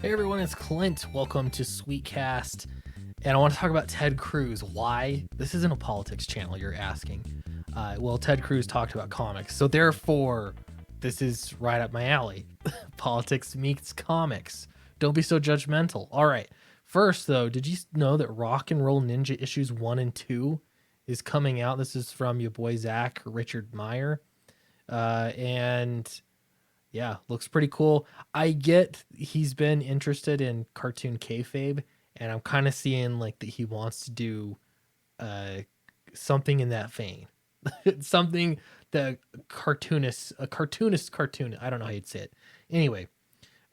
Hey everyone, it's Clint. Welcome to Sweetcast. And I want to talk about Ted Cruz. Why? This isn't a politics channel, you're asking. Well, Ted Cruz talked about comics. So therefore, this is right up my alley. Politics meets comics. Don't be so judgmental. All right. First, though, did you know that Rock and Roll Ninja issues 1 and 2 is coming out? This is from your boy Zach Richard Meyer. And yeah, looks pretty cool. I get he's been interested in cartoon kayfabe, and I'm kind of seeing like that he wants to do uh, something in that vein, something that a cartoonist cartoon. I don't know how you'd say it. Anyway,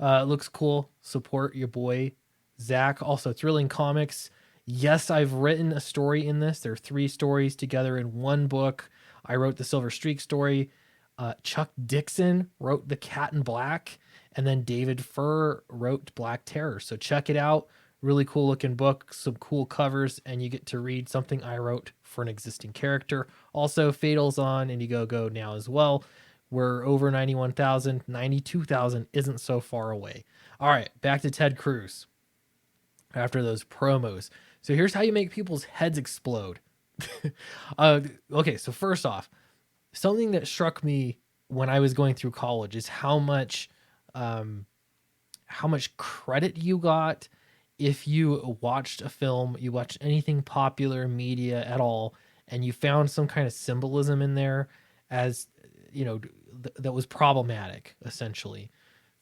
it looks cool. Support your boy Zach. Also, it's really in comics. Yes, I've written a story in this. There are 3 stories together in one book. I wrote the Silver Streak story. Chuck Dixon wrote The Cat in Black, and then David Furr wrote Black Terror. So check it out. Really cool looking book, some cool covers, and you get to read something I wrote for an existing character. Also, Fatal's on Indiegogo now as well. We're over 91,000. 92,000 isn't so far away. All right, back to Ted Cruz after those promos. So here's how you make people's heads explode. Okay, so first off, something that struck me when I was going through college is how much credit you got if you watched a film, you watched anything popular media at all, and you found some kind of symbolism in there, as you know, that was problematic. Essentially,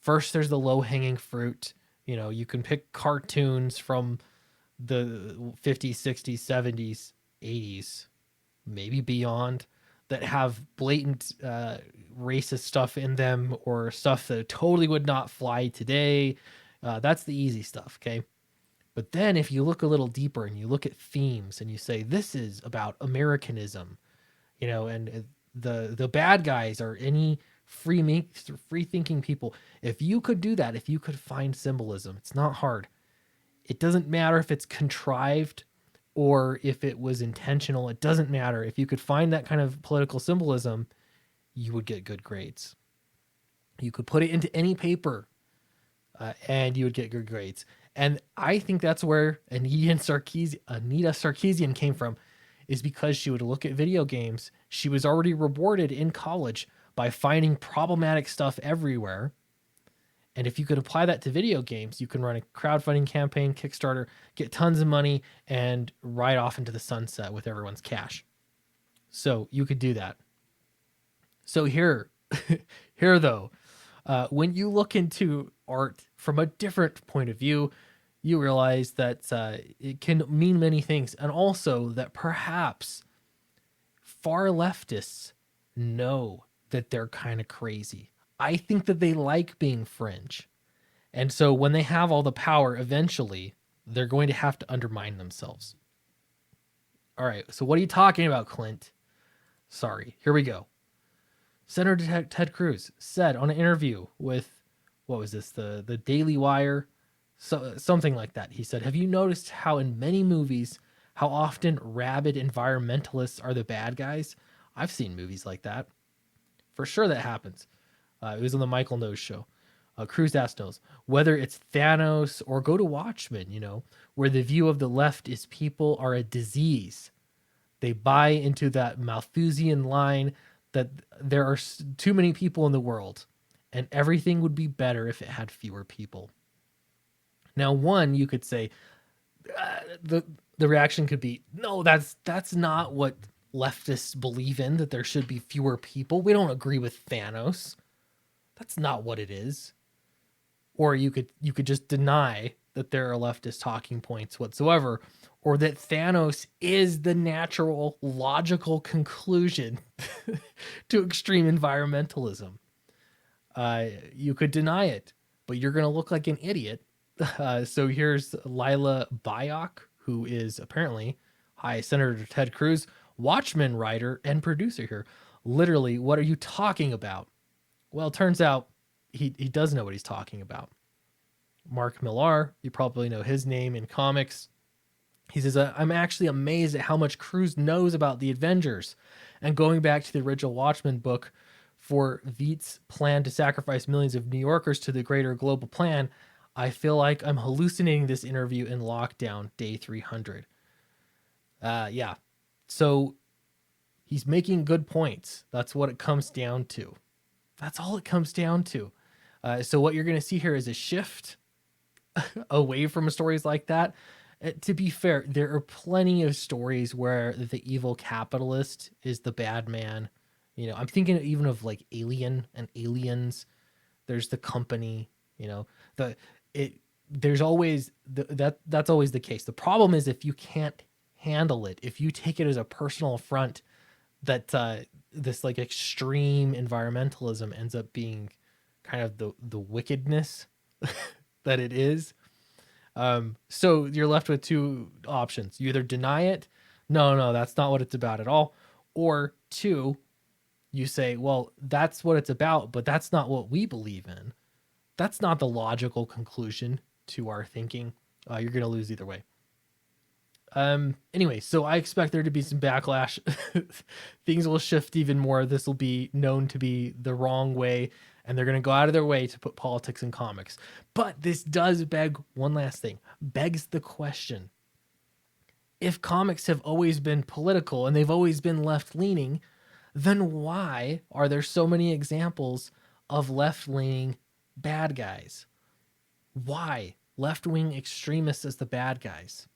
first there's the low hanging fruit. You know, you can pick cartoons from the 50s, 60s, 70s, 80s, maybe beyond, that have blatant racist stuff in them or stuff that totally would not fly today. That's the easy stuff, okay? But then if you look a little deeper and you look at themes and you say, this is about Americanism, you know, and the bad guys are any free thinking people. If you could do that, if you could find symbolism, it's not hard. It doesn't matter if it's contrived or if it was intentional. It doesn't matter. If you could find that kind of political symbolism, you would get good grades. You could put it into any paper and you would get good grades. And I think that's where Anita Sarkeesian came from, is because she would look at video games. She was already rewarded in college by finding problematic stuff everywhere. And if you could apply that to video games, you can run a crowdfunding campaign, Kickstarter, get tons of money, and ride off into the sunset with everyone's cash. So you could do that. So here though, when you look into art from a different point of view, you realize that it can mean many things. And also that perhaps far leftists know that they're kind of crazy. I think that they like being fringe. And so when they have all the power, eventually they're going to have to undermine themselves. All right, so what are you talking about, Clint? Sorry, here we go. Senator Ted Cruz said on an interview with, what was this, the Daily Wire, something like that. He said, have you noticed how in many movies, how often rabid environmentalists are the bad guys? I've seen movies like that. For sure that happens. It was on the Michael Knowles show. Cruz asked Knowles whether it's Thanos or go to Watchmen, you know, where the view of the left is people are a disease. They buy into that Malthusian line that there are too many people in the world and everything would be better if it had fewer people. Now, one, you could say the reaction could be, no, that's not what leftists believe in, that there should be fewer people. We don't agree with Thanos. That's not what it is. Or you could just deny that there are leftist talking points whatsoever, or that Thanos is the natural, logical conclusion to extreme environmentalism. You could deny it, but you're going to look like an idiot. So here's Lila Bayok, who is apparently, hi, Senator Ted Cruz, Watchmen writer and producer here. Literally, what are you talking about? Well, it turns out he does know what he's talking about. Mark Millar, you probably know his name in comics. He says, I'm actually amazed at how much Cruz knows about the Avengers. And going back to the original Watchmen book, for Veidt's plan to sacrifice millions of New Yorkers to the greater global plan, I feel like I'm hallucinating this interview in lockdown day 300. Yeah. So he's making good points. That's what it comes down to. That's all it comes down to. So what you're going to see here is a shift away from stories like that. To be fair, there are plenty of stories where the evil capitalist is the bad man. You know, I'm thinking even of like Alien and Aliens. There's the company. You know, the it. There's always that's always the case. The problem is if you can't handle it, if you take it as a personal affront, that this like extreme environmentalism ends up being kind of the wickedness that it is. So you're left with two options. You either deny it, no, that's not what it's about at all, or two, you say, well, that's what it's about, but that's not what we believe in. That's not the logical conclusion to our thinking. You're gonna lose either way. Anyway, so I expect there to be some backlash. Things will shift even more. This will be known to be the wrong way, and they're going to go out of their way to put politics in comics. But this does beg one last thing, begs the question. If comics have always been political and they've always been left leaning, then why are there so many examples of left leaning bad guys? Why left wing extremists as the bad guys?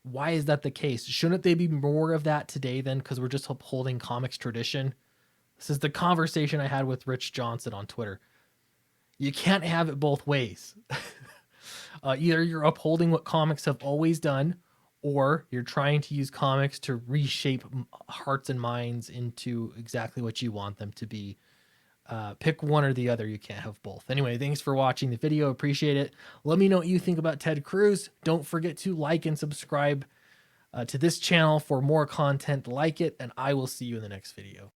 Why is that the case? Shouldn't they be more of that today then, because we're just upholding comics tradition? This is the conversation I had with Rich Johnson on Twitter. You can't have it both ways. Either you're upholding what comics have always done, or you're trying to use comics to reshape hearts and minds into exactly what you want them to be. Pick one or the other. You can't have both. Anyway, thanks for watching the video. Appreciate it. Let me know what you think about Ted Cruz. Don't forget to like and subscribe to this channel for more content like it, and I will see you in the next video.